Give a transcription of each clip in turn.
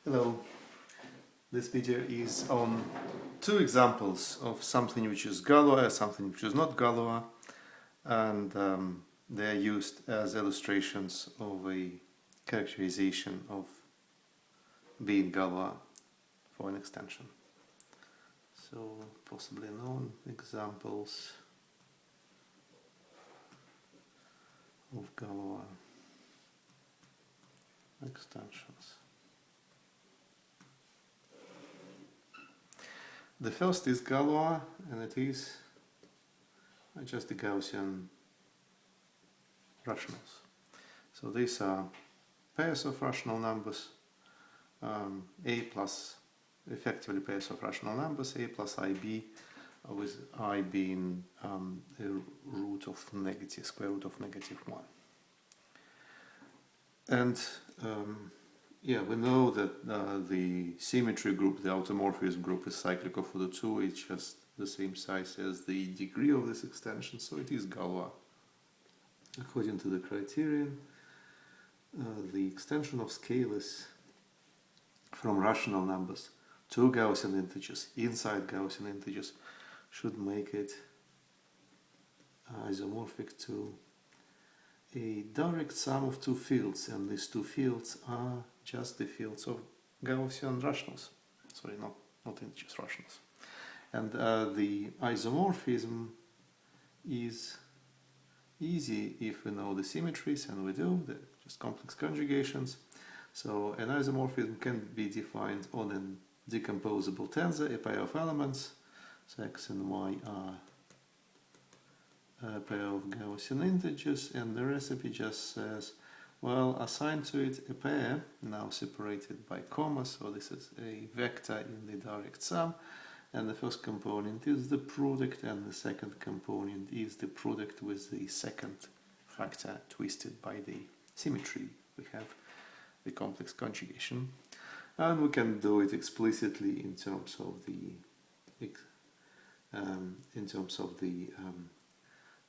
Hello, this video is on two examples of something which is Galois, something which is not Galois, and they are used as illustrations of a characterization of being Galois for an extension. So, possibly known examples of Galois extensions. The first is Galois, and it is just the Gaussian rationals. So these are pairs of rational numbers, a plus, effectively pairs of rational numbers, a plus ib, with I being a root of negative, square root of -1. And yeah, we know that the symmetry group, the automorphism group, is cyclical for the two. It's just the same size as the degree of this extension, so it is Galois. According to the criterion, the extension of scalars from rational numbers to Gaussian integers, inside Gaussian integers, should make it isomorphic to a direct sum of two fields, and these two fields are just the fields of Gaussian rationals. Sorry, not integers, rationals. And the isomorphism is easy if we know the symmetries, and we do, they're just complex conjugations. So an isomorphism can be defined on a decomposable tensor, a pair of elements. So x and y are a pair of Gaussian integers, and the recipe just says, well, assign to it a pair, now separated by commas, so this is a vector in the direct sum, and the first component is the product, and the second component is the product with the second factor twisted by the symmetry. We have the complex conjugation, and we can do it explicitly in terms of the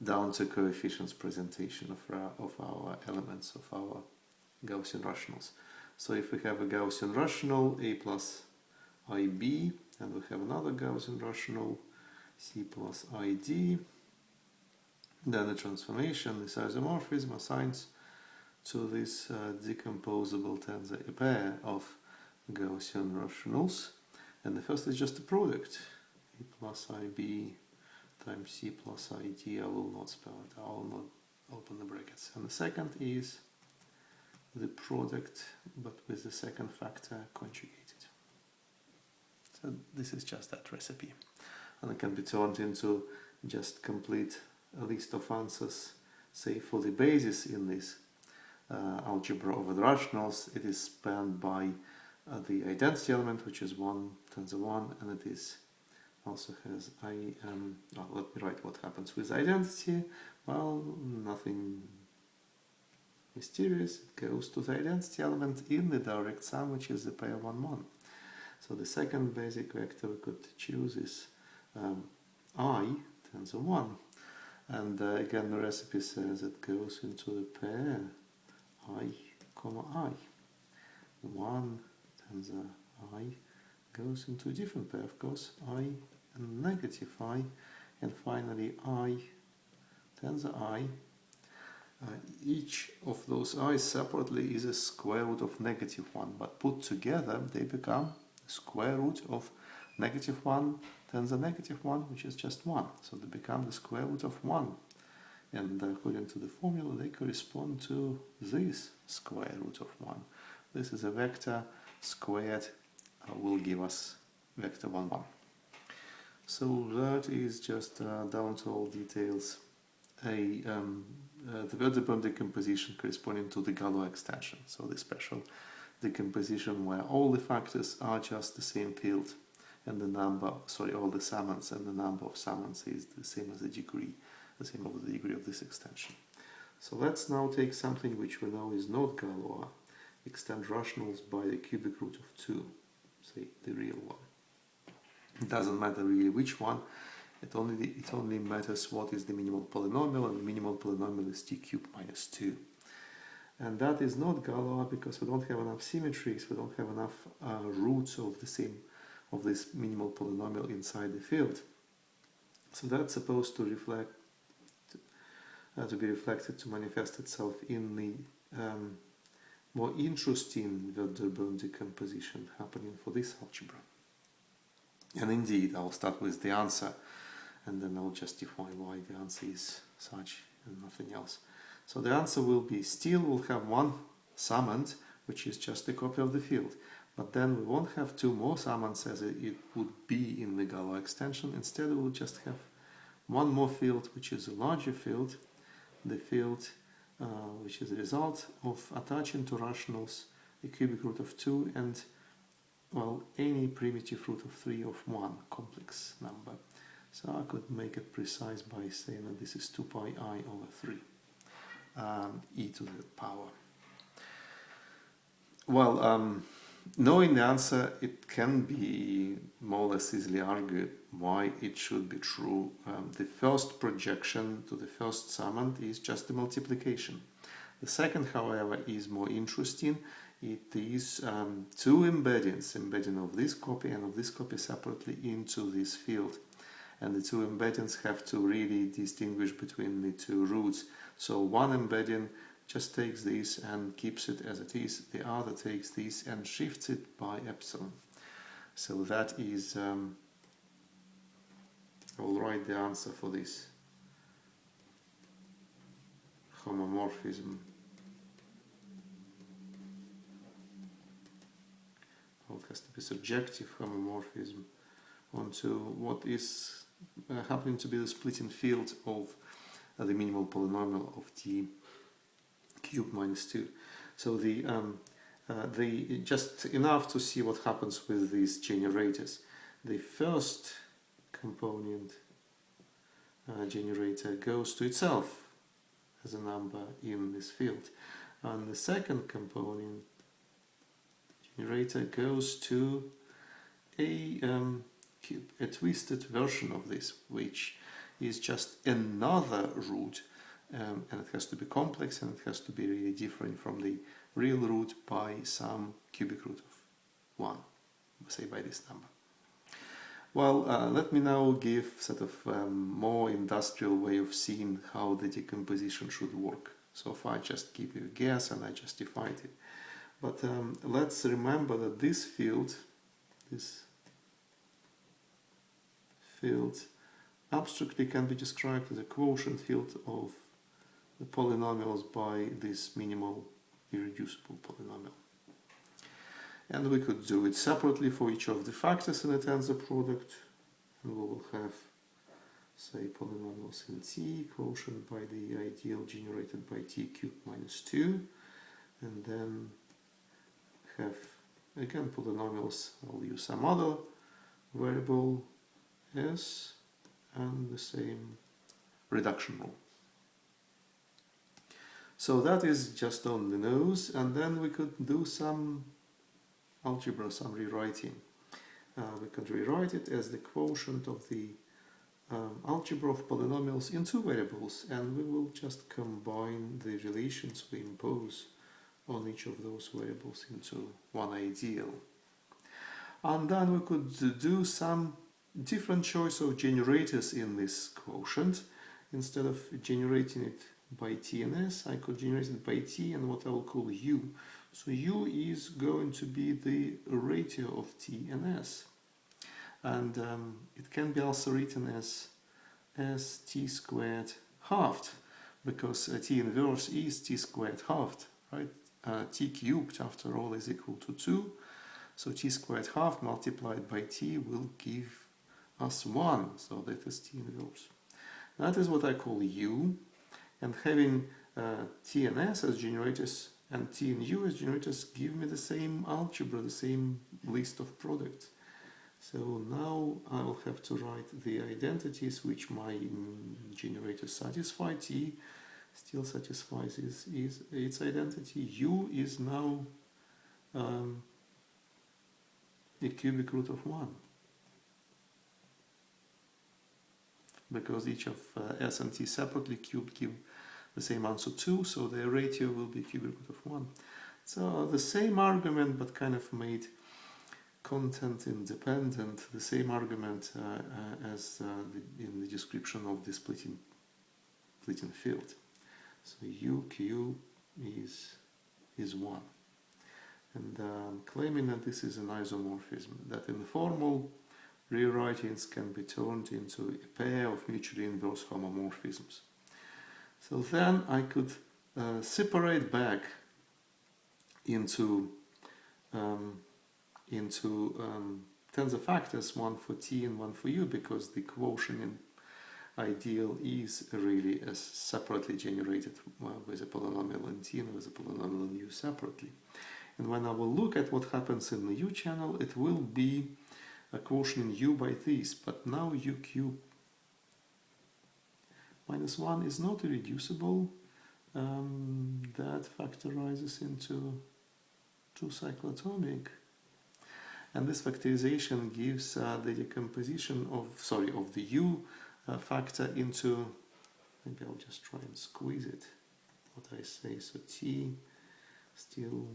down to coefficients presentation of our elements of our Gaussian rationals. So if we have a Gaussian rational a plus ib, and we have another Gaussian rational c plus id, then the transformation, this isomorphism, assigns to this decomposable tensor a pair of Gaussian rationals, and the first is just a product, a plus ib times c plus id. I will not spell it, I will not open the brackets. And the second is the product, but with the second factor conjugated. So this is just that recipe, and it can be turned into just complete a list of answers. Say for the basis in this algebra over the rationals, it is spanned by the identity element, which is 1, tensor 1, and it is also has well, let me write what happens with identity. Well, nothing mysterious. It goes to the identity element in the direct sum, which is the pair 1, 1. So the second basic vector we could choose is I, tensor 1. And again, the recipe says it goes into the pair I, comma I. 1, tensor I goes into a different pair, of course, I and negative I, and finally I, tensor I. Each of those i's separately is a square root of -1, but put together they become the square root of -1 tensor -1, which is just 1. So they become the square root of 1. And according to the formula, they correspond to this square root of 1. This is a vector squared will give us vector 1, 1. So that is just down to all details the Wedderburn decomposition corresponding to the Galois extension. So the special decomposition where all the factors are just the same field, and the number, sorry, all the summands, and the number of summands is the same as the degree, the same of the degree of this extension. So let's now take something which we know is not Galois, extend rationals by the cubic root of 2, say the real one. It doesn't matter really which one, it only matters what is the minimal polynomial, and the minimal polynomial is t cubed minus 2. And that is not Galois because we don't have enough symmetries, we don't have enough roots of this minimal polynomial inside the field. So that's supposed to reflect, to be reflected, to manifest itself in the more interesting Wedderburn decomposition happening for this algebra. And indeed, I'll start with the answer, and then I'll justify why the answer is such and nothing else. So the answer will be, still we'll have one summand, which is just a copy of the field. But then we won't have two more summands as it would be in the Galois extension. Instead, we will just have one more field, which is a larger field, the field which is the result of attaching to rationals a cubic root of 2 and, well, any primitive root of 3 of one complex number. So I could make it precise by saying that this is 2 pi I over 3 e to the power. Well, knowing the answer, it can be more or less easily argued why it should be true. The first projection to the first summand is just a multiplication. The second, however, is more interesting. It is two embeddings, embedding of this copy and of this copy separately into this field. And the two embeddings have to really distinguish between the two roots. So one embedding just takes this and keeps it as it is. The other takes this and shifts it by epsilon. So that is, I will write the answer for this homomorphism. Well, it has to be subjective homomorphism onto what is happening to be the splitting field of the minimal polynomial of t cubed minus 2. So just enough to see what happens with these generators. The first component generator goes to itself as a number in this field, and the second component generator goes to a twisted version of this, which is just another root, and it has to be complex and it has to be really different from the real root by some cubic root of 1, say by this number. Well, let me now give sort of more industrial way of seeing how the decomposition should work. So far I just give you a guess and I justified it. But let's remember that this field abstractly can be described as a quotient field of the polynomials by this minimal irreducible polynomial. And we could do it separately for each of the factors in a tensor product, and we will have, say, polynomials in T, quotient by the ideal generated by T cubed minus 2, and then have, again, polynomials. I'll use some other variable S and the same reduction rule. So that is just on the nose, and then we could do some algebra, some rewriting. We could rewrite it as the quotient of the algebra of polynomials in two variables, and we will just combine the relations we impose on each of those variables into one ideal. And then we could do some different choice of generators in this quotient. Instead of generating it by T and S, I could generate it by T and what I will call U. So U is going to be the ratio of T and S. And it can be also written as T squared halved, because T inverse is T squared halved, right? T cubed, after all, is equal to 2. So T squared halved multiplied by T will give us 1. So that is T inverse. That is what I call U. And having T and S as generators and T and U as generators give me the same algebra, the same list of products. So now I will have to write the identities which my generators satisfy. T still satisfies its identity. U is now a cubic root of 1. Because each of S and T separately cubed give the same answer 2, so the ratio will be cubic root of 1. So the same argument, but kind of made content independent, the same argument as in the description of the splitting field. So UQ is 1. And claiming that this is an isomorphism, that in the formal rewritings can be turned into a pair of mutually inverse homomorphisms. So then I could separate back into tensor factors, one for t and one for u, because the quotient in ideal is really as separately generated with a polynomial in t and with a polynomial in u separately. And when I will look at what happens in the u channel, it will be a quotient in u by this, but now uq minus 1 is not irreducible. That factorizes into 2 cyclotomic. And this factorization gives the decomposition of the u factor into, maybe I'll just try and squeeze it, what I say, so t still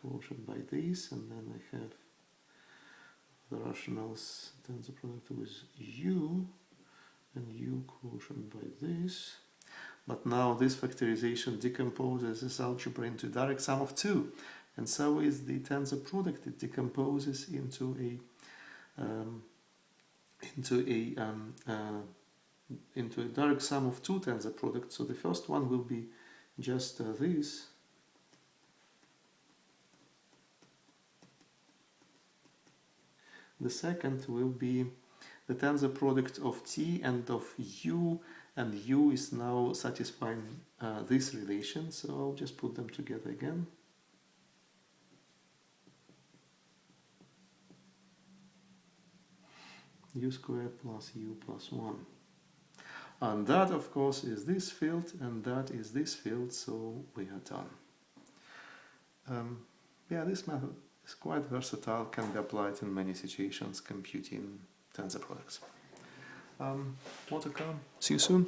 quotient by this, and then I have the rationals tensor product with u, and u quotient by this. But now this factorization decomposes this algebra into direct sum of 2, and so is the tensor product. It decomposes into a direct sum of 2 tensor products. So the first one will be just this. The second will be the tensor product of t and of u, and u is now satisfying this relation, so I'll just put them together again. U squared plus u plus 1. And that, of course, is this field, and that is this field, so we are done. Yeah, this method is quite versatile, can be applied in many situations computing tensor products. More to come. See you soon.